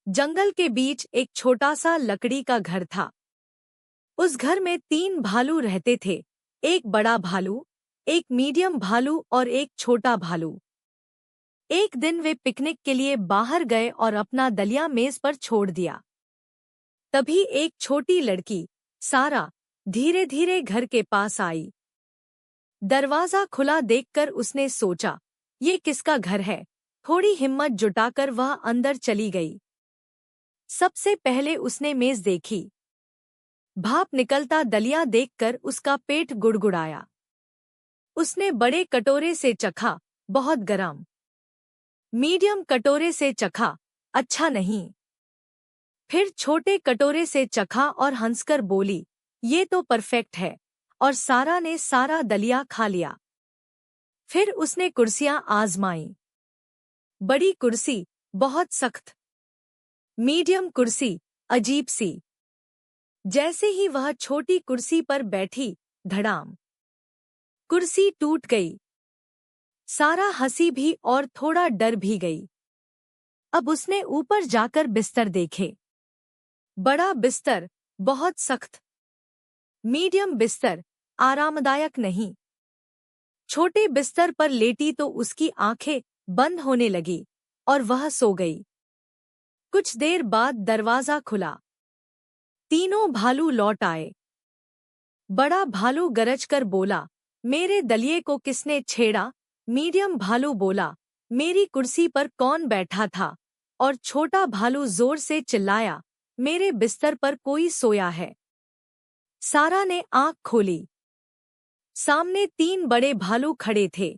जंगल के बीच एक छोटा सा लकड़ी का घर था। उस घर में 3 भालू रहते थे। एक बड़ा भालू, एक मीडियम भालू और एक छोटा भालू। एक दिन वे पिकनिक के लिए बाहर गए और अपना दलिया मेज पर छोड़ दिया। तभी एक छोटी लड़की, सारा, धीरे धीरे घर के पास आई। दरवाजा खुला देखकर उसने सोचा, ये किसका घर है। थोड़ी हिम्मत जुटाकर वह अंदर चली गई। सबसे पहले उसने मेज देखी। भाप निकलता दलिया देखकर उसका पेट गुड़गुड़ाया। उसने बड़े कटोरे से चखा, बहुत गरम। मीडियम कटोरे से चखा, अच्छा नहीं। फिर छोटे कटोरे से चखा और हंसकर बोली, ये तो परफेक्ट है। और सारा ने सारा दलिया खा लिया। फिर उसने कुर्सियां आजमाई। बड़ी कुर्सी, बहुत सख्त। मीडियम कुर्सी, अजीब सी। जैसे ही वह छोटी कुर्सी पर बैठी, धड़ाम, कुर्सी टूट गई। सारा हंसी भी और थोड़ा डर भी गई। अब उसने ऊपर जाकर बिस्तर देखे। बड़ा बिस्तर, बहुत सख्त। मीडियम बिस्तर, आरामदायक नहीं। छोटे बिस्तर पर लेटी तो उसकी आंखें बंद होने लगी और वह सो गई। कुछ देर बाद दरवाजा खुला। तीनों भालू लौट आए। बड़ा भालू गरजकर बोला, मेरे दलिये को किसने छेड़ा। मीडियम भालू बोला, मेरी कुर्सी पर कौन बैठा था। और छोटा भालू जोर से चिल्लाया, मेरे बिस्तर पर कोई सोया है। सारा ने आंख खोली। सामने 3 बड़े भालू खड़े थे।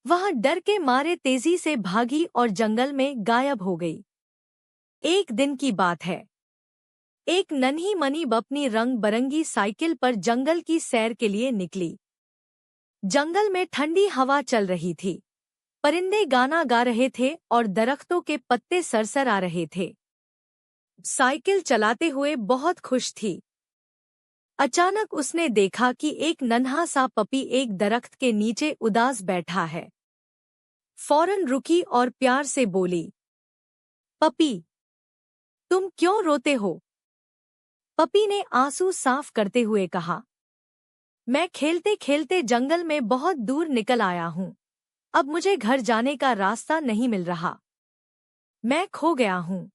वह डर के मारे तेजी से भागी और जंगल में गायब हो गई। एक दिन की बात है। एक नन्ही मनी अपनी रंग बरंगी साइकिल पर जंगल की सैर के लिए निकली। जंगल में ठंडी हवा चल रही थी। परिंदे गाना गा रहे थे और दरख्तों के पत्ते सरसर आ रहे थे। साइकिल चलाते हुए बहुत खुश थी। अचानक उसने देखा कि एक नन्हा सा पपी एक दरख्त के नीचे उदास बैठा है। फौरन रुकी और प्यार से बोली, पपी, तुम क्यों रोते हो। पपी ने आंसू साफ करते हुए कहा, मैं खेलते खेलते जंगल में बहुत दूर निकल आया हूँ। अब मुझे घर जाने का रास्ता नहीं मिल रहा। मैं खो गया हूँ।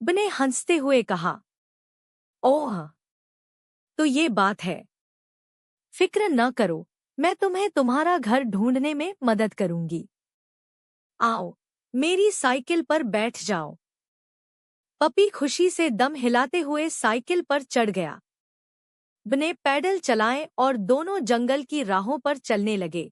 बने हंसते हुए कहा, ओह, तो ये बात है। फिक्र न करो, मैं तुम्हें तुम्हारा घर ढूंढने में मदद करूंगी। आओ, मेरी साइकिल पर बैठ जाओ। पपी खुशी से दम हिलाते हुए साइकिल पर चढ़ गया। बने पैडल चलाएं और दोनों जंगल की राहों पर चलने लगे।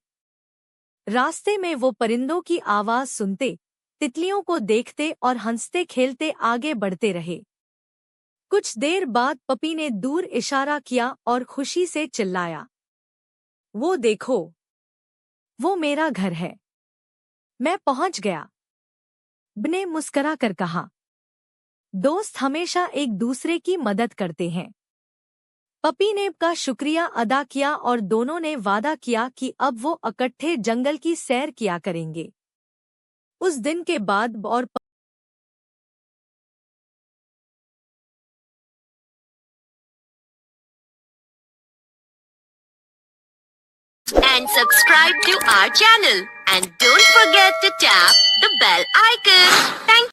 रास्ते में वो परिंदों की आवाज सुनते, तितलियों को देखते और हंसते खेलते आगे बढ़ते रहे। कुछ देर बाद पपी ने दूर इशारा किया और खुशी से चिल्लाया, वो देखो, वो मेरा घर है। मैं पहुंच गया। बने मुस्करा कर कहा, दोस्त हमेशा एक दूसरे की मदद करते हैं। पपी ने का शुक्रिया अदा किया और दोनों ने वादा किया कि अब वो इकट्ठे जंगल की सैर किया करेंगे। उस दिन के बाद और and subscribe to our channel and don't forget to tap the bell icon. Thank